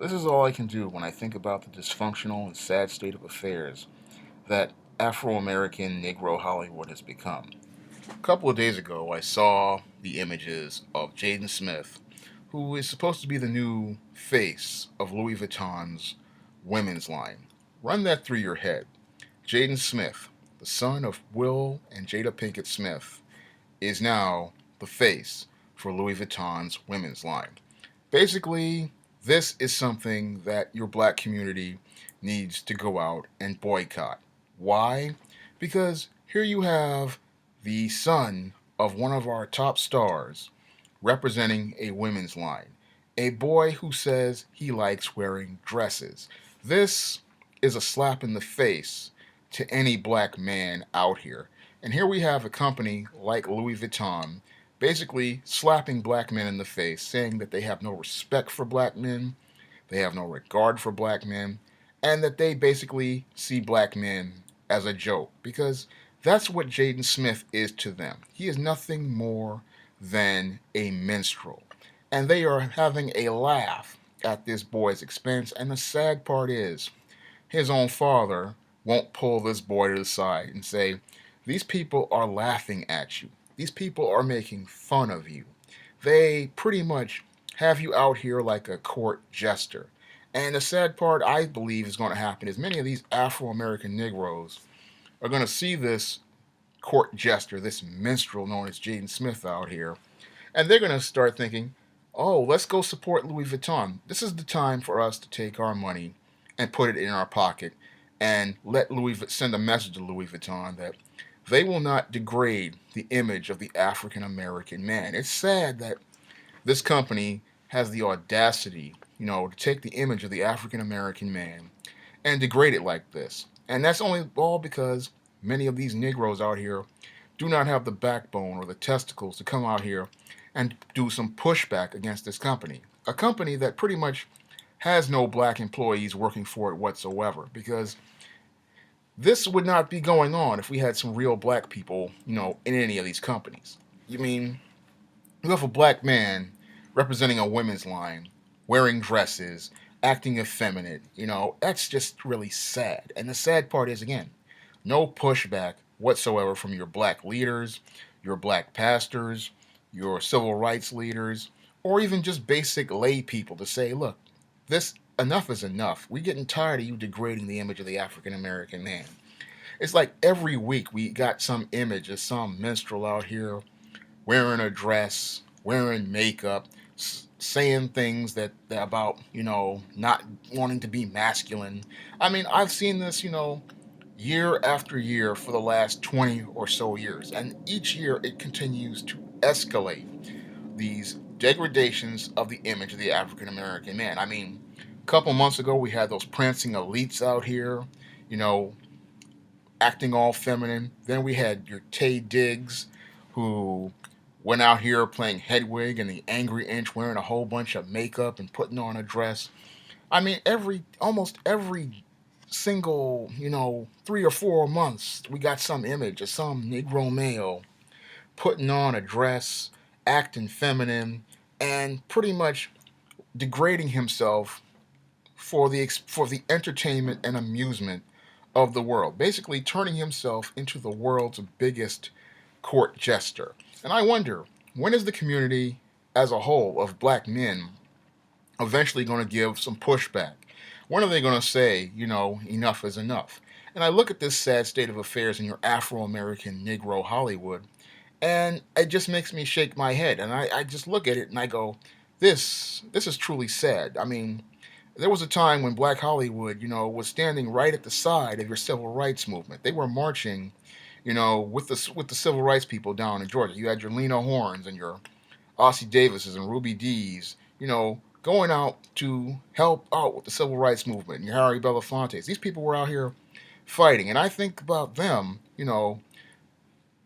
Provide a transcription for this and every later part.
This is all I can do when I think about the dysfunctional and sad state of affairs that Afro-American Negro Hollywood has become. A couple of days ago, I saw the images of Jayden Smith, who is supposed to be the new face of Louis Vuitton's women's line. Run that through your head. Jayden Smith, the son of Will and Jada Pinkett Smith, is now the face for Louis Vuitton's women's line. Basically, this is something that your black community needs to go out and boycott. Why? Because here you have the son of one of our top stars representing a women's line, a boy who says he likes wearing dresses. This is a slap in the face to any black man out here. And here we have a company like Louis Vuitton basically slapping black men in the face, saying that they have no respect for black men, they have no regard for black men, and that they basically see black men as a joke because that's what Jayden Smith is to them. He is nothing more than a minstrel. And they are having a laugh at this boy's expense. And the sad part is, his own father won't pull this boy to the side and say, these people are laughing at you. These people are making fun of you. They pretty much have you out here like a court jester. And the sad part, I believe, is going to happen is many of these Afro American Negroes are going to see this court jester, this minstrel known as Jayden Smith out here, and they're going to start thinking, oh, let's go support Louis Vuitton. This is the time for us to take our money and put it in our pocket and let Louis send a message to Louis Vuitton that they will not degrade the image of the African American man. It's sad that this company has the audacity, to take the image of the African American man and degrade it like this. And that's only all because many of these Negroes out here do not have the backbone or the testicles to come out here and do some pushback against this company. A company that pretty much has no black employees working for it whatsoever because this would not be going on if we had some real black people, in any of these companies. You mean, you have a black man representing a women's line, wearing dresses, acting effeminate, that's just really sad. And the sad part is, again, no pushback whatsoever from your black leaders, your black pastors, your civil rights leaders, or even just basic lay people to say, look, this enough is enough. We're getting tired of you degrading the image of the African American man. It's like every week we got some image of some minstrel out here wearing a dress, wearing makeup, saying things that about not wanting to be masculine. I mean, I've seen this year after year for the last 20 or so years, and each year it continues to escalate these degradations of the image of the African American man. I mean, a couple months ago we had those prancing elites out here, you know, acting all feminine. Then we had your Tay Diggs, who went out here playing Hedwig and the Angry Inch, wearing a whole bunch of makeup and putting on a dress. I mean, almost every single, 3 or 4 months, we got some image of some Negro male putting on a dress, acting feminine, and pretty much degrading himself for the entertainment and amusement of the world, basically turning himself into the world's biggest court jester. And I wonder, when is the community as a whole of black men eventually going to give some pushback? When are they going to say, enough is enough? And I look at this sad state of affairs in your Afro American Negro Hollywood, and it just makes me shake my head. And I just look at it and I go, this is truly sad. I mean, there was a time when Black Hollywood, was standing right at the side of your civil rights movement. They were marching, with the civil rights people down in Georgia. You had your Lena Horns and your Ossie Davises and Ruby Dees, going out to help out with the civil rights movement. And your Harry Belafontes. These people were out here fighting, and I think about them.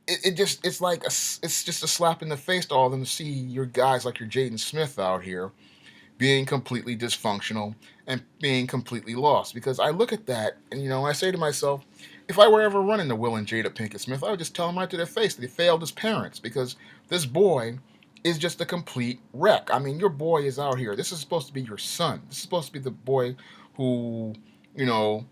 It's just a slap in the face to all of them to see your guys like your Jayden Smith out here being completely dysfunctional and being completely lost. Because I look at that and I say to myself, if I were ever running to Will and Jada Pinkett Smith, I would just tell them right to their face that they failed as parents because this boy is just a complete wreck. I mean, your boy is out here. This is supposed to be your son. This is supposed to be the boy who, you know,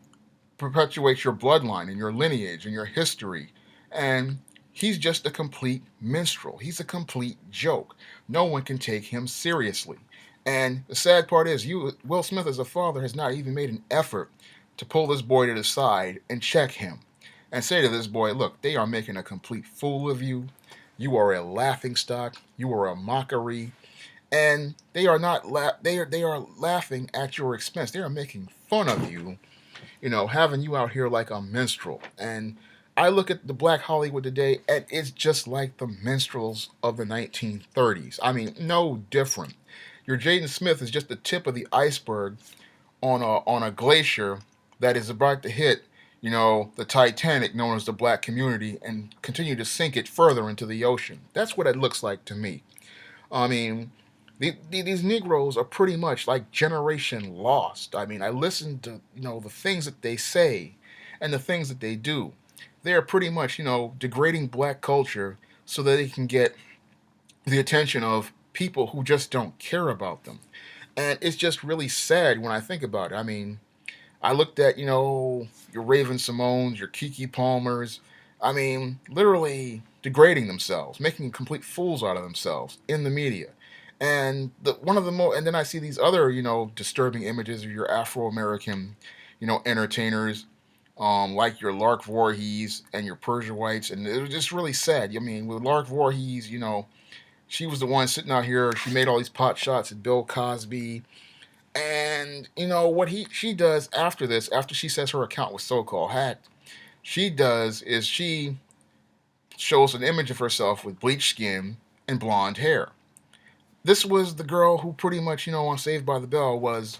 perpetuates your bloodline and your lineage and your history. And he's just a complete minstrel. He's a complete joke. No one can take him seriously. And the sad part is, Will Smith, as a father, has not even made an effort to pull this boy to the side and check him and say to this boy, look, they are making a complete fool of you. You are a laughing stock. You are a mockery. And they are not they are laughing at your expense. They are making fun of you, having you out here like a minstrel. And I look at the black Hollywood today, and it's just like the minstrels of the 1930s. I mean, no different. Your Jayden Smith is just the tip of the iceberg on a glacier that is about to hit, the Titanic, known as the black community, and continue to sink it further into the ocean. That's what it looks like to me. I mean, these Negroes are pretty much like generation lost. I mean, I listen to the things that they say and the things that they do. They are pretty much degrading black culture so that they can get the attention of people who just don't care about them. And it's just really sad when I think about it. I mean, I looked at your Raven Simones, your Kiki Palmers. I mean, literally degrading themselves, making complete fools out of themselves in the media. And one of the more, and then I see these other disturbing images of your Afro-American entertainers, like your Lark Voorhees and your Persia Whites, and it was just really sad. I mean, with Lark Voorhees, she was the one sitting out here. She made all these pot shots at Bill Cosby, and what she does after this, after she says her account was so-called hacked, she does is she shows an image of herself with bleached skin and blonde hair. This was the girl who pretty much, on Saved by the Bell was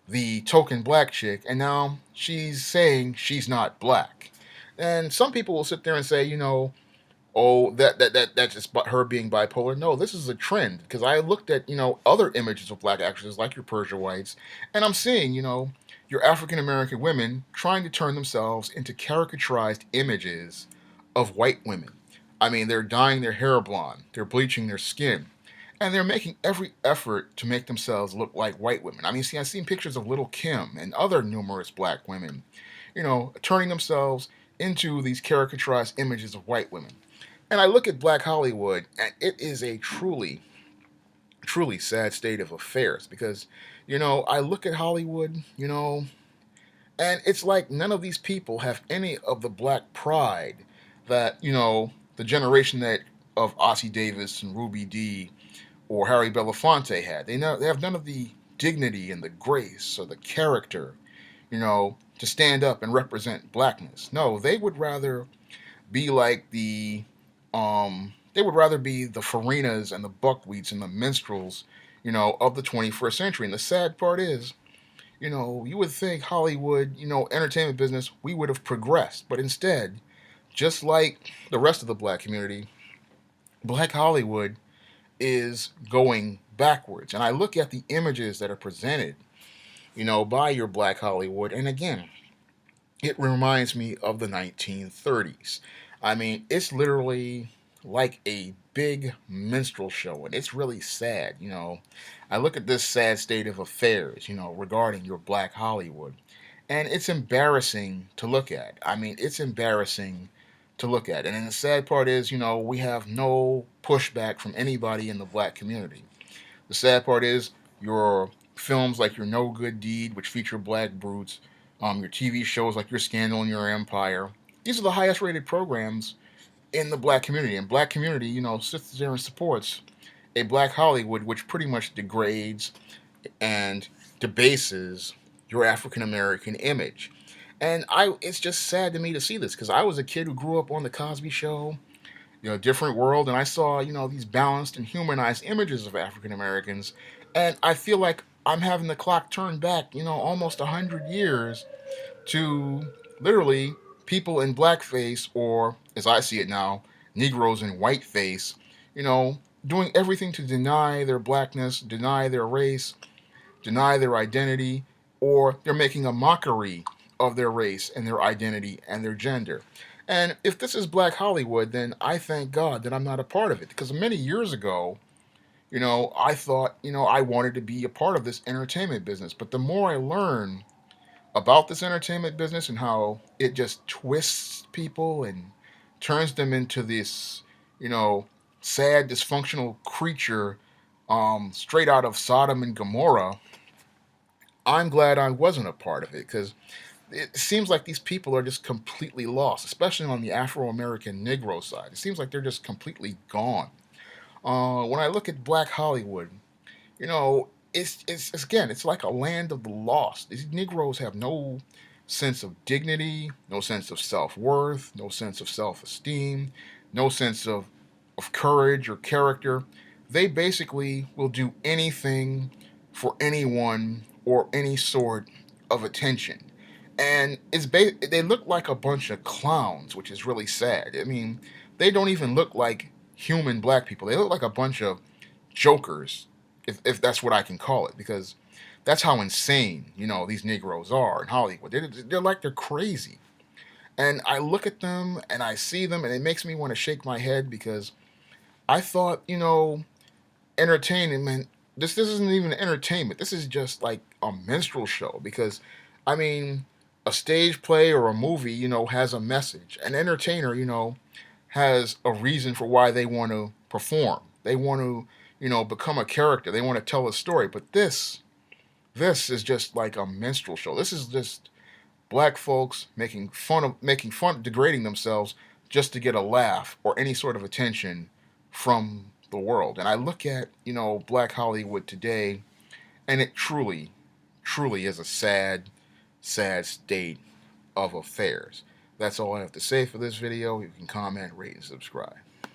the token black chick, and now she's saying she's not black. And some people will sit there and say, oh, that's just her being bipolar. No, this is a trend because I looked at other images of black actresses like your Persia Whites, and I'm seeing your African American women trying to turn themselves into caricaturized images of white women. I mean, they're dyeing their hair blonde, they're bleaching their skin, and they're making every effort to make themselves look like white women. I mean, see, I've seen pictures of Little Kim and other numerous black women, turning themselves into these caricaturized images of white women. And I look at Black Hollywood, and it is a truly, truly sad state of affairs because, I look at Hollywood, and it's like none of these people have any of the black pride that, the generation that of Ossie Davis and Ruby Dee or Harry Belafonte had. They have none of the dignity and the grace or the character, to stand up and represent blackness. No, they would rather be like they would rather be the Farinas and the Buckwheats and the minstrels, of the 21st century. And the sad part is, you would think Hollywood, entertainment business, we would have progressed. But instead, just like the rest of the black community, black Hollywood is going backwards. And I look at the images that are presented, by your black Hollywood. And again, it reminds me of the 1930s. I mean, it's literally like a big minstrel show, and it's really sad. I look at this sad state of affairs, regarding your black Hollywood, and it's embarrassing to look at. I mean, it's embarrassing to look at. And then the sad part is, we have no pushback from anybody in the black community. The sad part is your films like your No Good Deed, which feature black brutes, your TV shows like your Scandal and Your Empire. These are the highest rated programs in the black community. And black community, sits there and supports a black Hollywood which pretty much degrades and debases your African American image. And it's just sad to me to see this because I was a kid who grew up on the Cosby Show, Different World, and I saw, these balanced and humanized images of African Americans, and I feel like I'm having the clock turned back, almost 100 years to literally people in blackface, or as I see it now, Negroes in whiteface, you know, doing everything to deny their blackness, deny their race, deny their identity, or they're making a mockery of their race and their identity and their gender. And if this is Black Hollywood, then I thank God that I'm not a part of it. Because many years ago, I thought, I wanted to be a part of this entertainment business. But the more I learn about this entertainment business and how it just twists people and turns them into this, you know, sad, dysfunctional creature straight out of Sodom and Gomorrah, I'm glad I wasn't a part of it because it seems like these people are just completely lost, especially on the Afro-American Negro side. It seems like they're just completely gone. When I look at Black Hollywood, it's again, it's like a land of the lost. These Negroes have no sense of dignity, no sense of self worth, no sense of self esteem, no sense of courage or character. They basically will do anything for anyone or any sort of attention. And they look like a bunch of clowns, which is really sad. I mean, they don't even look like human black people. They look like a bunch of jokers, if that's what I can call it, because that's how insane these Negroes are in Hollywood. They're like they're crazy, and I look at them and I see them, and it makes me want to shake my head because I thought entertainment. This isn't even entertainment. This is just like a minstrel show because, I mean, a stage play or a movie has a message. An entertainer has a reason for why they want to perform. They want to become a character. They want to tell a story. But this is just like a minstrel show. This is just black folks making fun, degrading themselves just to get a laugh or any sort of attention from the world. And I look at Black Hollywood today, and it truly, truly is a sad, sad state of affairs. That's all I have to say for this video. You can comment, rate, and subscribe.